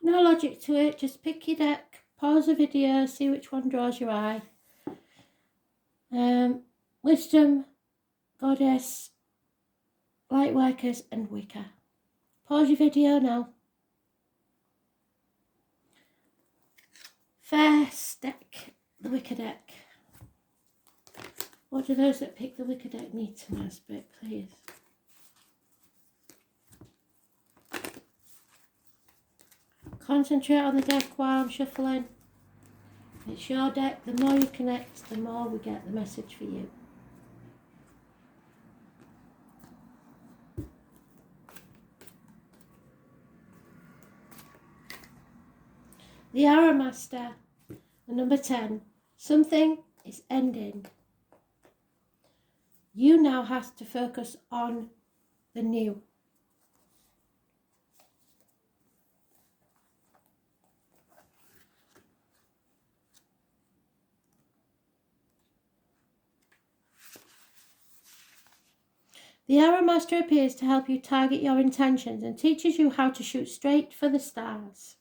No logic to it, just pick your deck, pause the video, see which one draws your eye. Wisdom, Goddess, Lightworkers and Wicca. Pause your video now. First deck, the Wicca deck. What do those that pick the Wicca deck need to know, Spirit, please? Concentrate on the deck while I'm shuffling. It's your deck. The more you connect, the more we get the message for you. The Arrow Master, the number 10. Something is ending. You now have to focus on the new. The Arrow Master appears to help you target your intentions and teaches you how to shoot straight for the stars.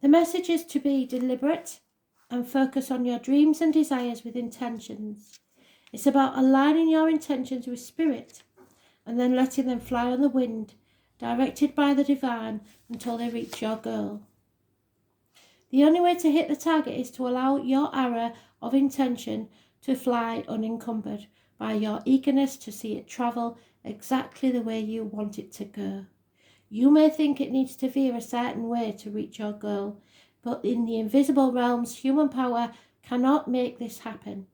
The message is to be deliberate and focus on your dreams and desires with intentions. It's about aligning your intentions with spirit and then letting them fly on the wind, directed by the divine until they reach your goal. The only way to hit the target is to allow your arrow of intention to fly unencumbered by your eagerness to see it travel exactly the way you want it to go. You may think it needs to veer a certain way to reach your goal, but in the invisible realms, human power cannot make this happen.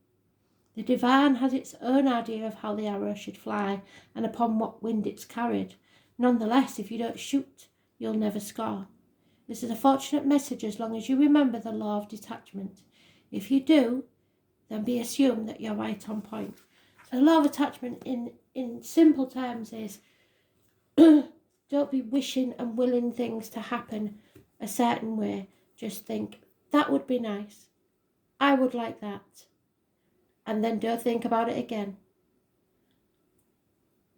The divine has its own idea of how the arrow should fly and upon what wind it's carried. Nonetheless, if you don't shoot, you'll never score. This is a fortunate message as long as you remember the law of detachment. If you do, then be assumed that you're right on point. So the law of attachment in simple terms is don't be wishing and willing things to happen a certain way. Just think, that would be nice. I would like that. And then don't think about it again.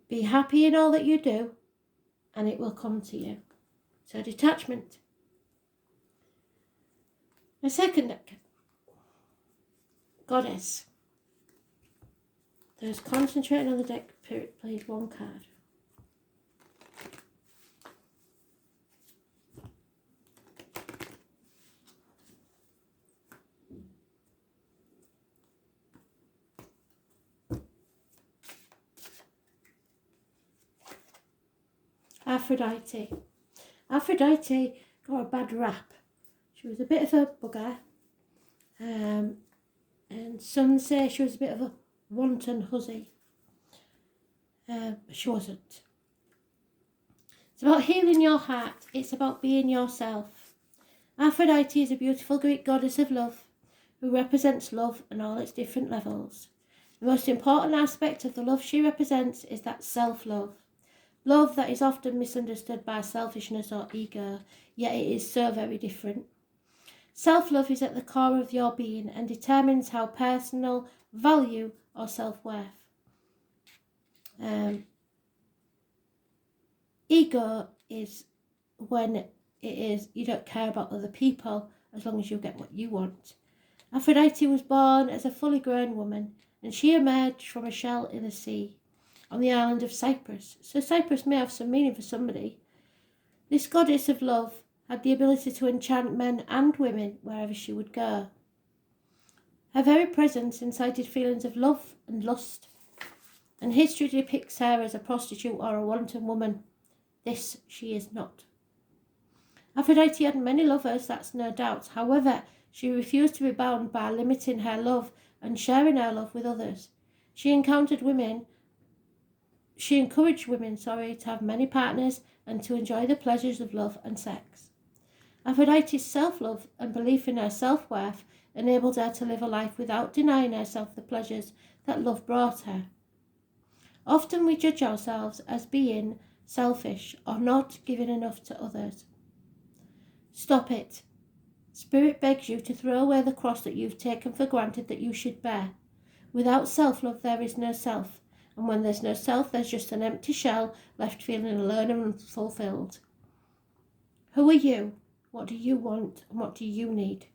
Be happy in all that you do, and it will come to you. So detachment. The second deck, Goddess. There's concentrating on the deck, please, one card. Aphrodite. Aphrodite got a bad rap. She was a bit of a bugger. And some say she was a bit of a wanton hussy. But she wasn't. It's about healing your heart. It's about being yourself. Aphrodite is a beautiful Greek goddess of love who represents love on all its different levels. The most important aspect of the love she represents is that self-love. Love that is often misunderstood by selfishness or ego, yet it is so very different. Self-love is at the core of your being and determines how personal value or self-worth. Ego is when it is you don't care about other people as long as you get what you want. Aphrodite was born as a fully grown woman, and she emerged from a shell in the sea on the island of Cyprus. So Cyprus may have some meaning for somebody. This goddess of love had the ability to enchant men and women wherever she would go. Her very presence incited feelings of love and lust, and history depicts her as a prostitute or a wanton woman. This she is not. Aphrodite had many lovers, that's no doubt. However, she refused to be bound by limiting her love and sharing her love with others. She encouraged women to have many partners and to enjoy the pleasures of love and sex. Aphrodite's self-love and belief in her self-worth enabled her to live a life without denying herself the pleasures that love brought her. Often we judge ourselves as being selfish or not giving enough to others. Stop it. Spirit begs you to throw away the cross that you've taken for granted that you should bear. Without self-love there is no self, and when there's no self there's just an empty shell left feeling alone and unfulfilled. Who are you? What do you want? And what do you need?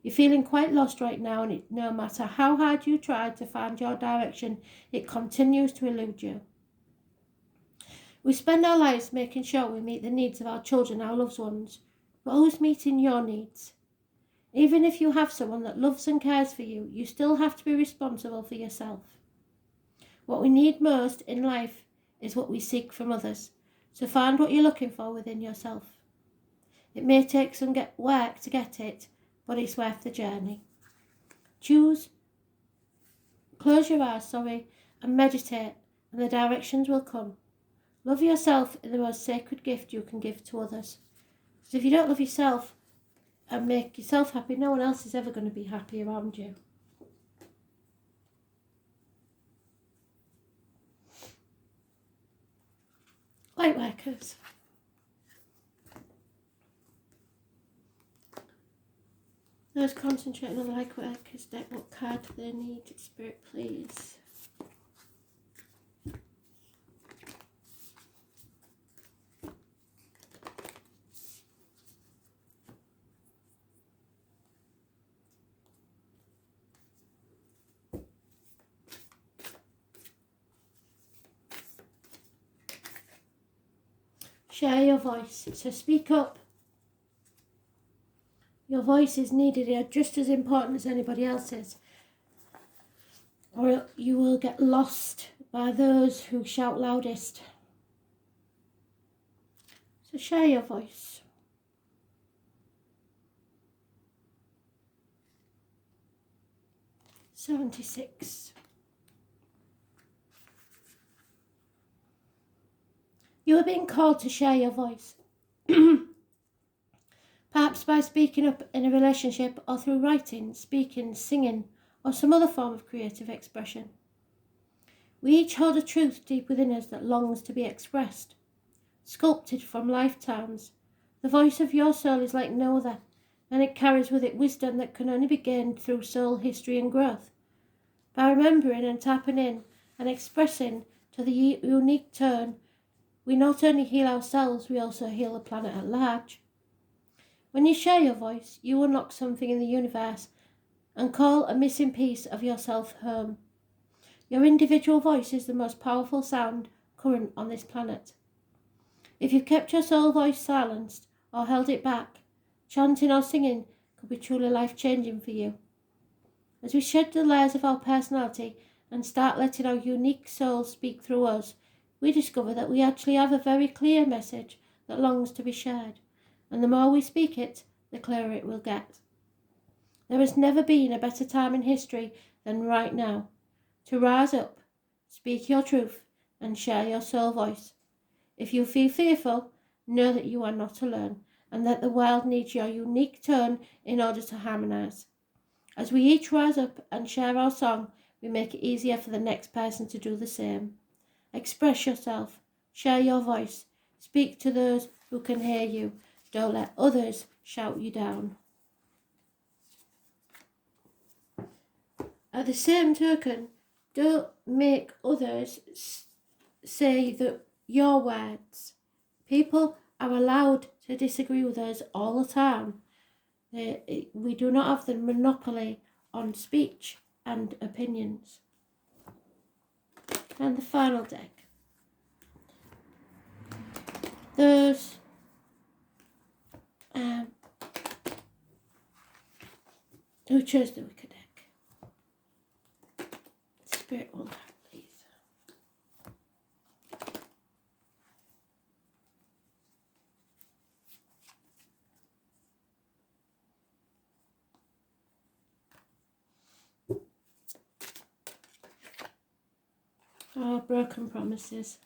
You're feeling quite lost right now, and no matter how hard you try to find your direction, it continues to elude you. We spend our lives making sure we meet the needs of our children, our loved ones, but who's meeting your needs? Even if you have someone that loves and cares for you, you still have to be responsible for yourself. What we need most in life is what we seek from others, so find what you're looking for within yourself. It may take some work to get it, but it's worth the journey. Close your eyes, and meditate, and the directions will come. Love yourself in the most sacred gift you can give to others. Because if you don't love yourself and make yourself happy, no one else is ever going to be happy around you. Light workers. Those concentrating on the light workers, deck what card do they need? Spirit, please. Share your voice. So speak up. Your voice is needed here, just as important as anybody else's. Or you will get lost by those who shout loudest. So share your voice. $76. You are being called to share your voice. Perhaps by speaking up in a relationship, or through writing, speaking, singing, or some other form of creative expression. We each hold a truth deep within us that longs to be expressed. Sculpted from lifetimes, the voice of your soul is like no other, and it carries with it wisdom that can only be gained through soul history and growth. By remembering and tapping in and expressing to the unique tone, we not only heal ourselves, we also heal the planet at large. When you share your voice, you unlock something in the universe and call a missing piece of yourself home. Your individual voice is the most powerful sound current on this planet. If you've kept your soul voice silenced or held it back, chanting or singing could be truly life-changing for you. As we shed the layers of our personality and start letting our unique soul speak through us, we discover that we actually have a very clear message that longs to be shared. And the more we speak it, the clearer it will get. There has never been a better time in history than right now to rise up, speak your truth, and share your soul voice. If you feel fearful, know that you are not alone, and that the world needs your unique tone in order to harmonise. As we each rise up and share our song, we make it easier for the next person to do the same. Express yourself, share your voice, speak to those who can hear you. Don't let others shout you down. At the same token, don't make others say that your words. People are allowed to disagree with us all the time. We do not have the monopoly on speech and opinions. And the final deck. Those who chose the Wicker deck. Spirit will help, please. Oh, broken promises.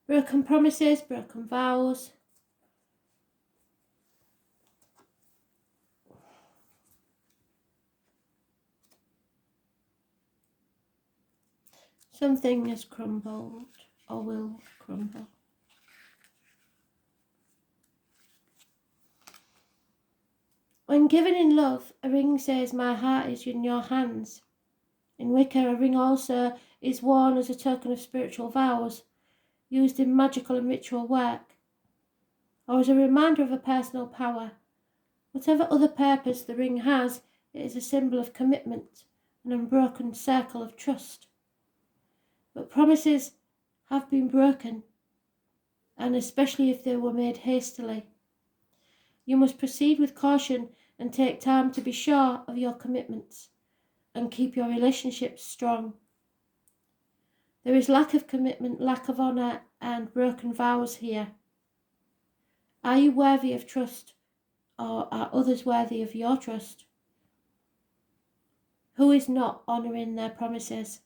Broken promises, broken vows. Something has crumbled or will crumble. When given in love, a ring says, "My heart is in your hands." In Wicca, a ring also is worn as a token of spiritual vows, used in magical and ritual work, or as a reminder of a personal power. Whatever other purpose the ring has, it is a symbol of commitment, an unbroken circle of trust. But promises have been broken, and especially if they were made hastily. You must proceed with caution and take time to be sure of your commitments and keep your relationships strong. There is lack of commitment, lack of honour, and broken vows here. Are you worthy of trust, or are others worthy of your trust? Who is not honouring their promises?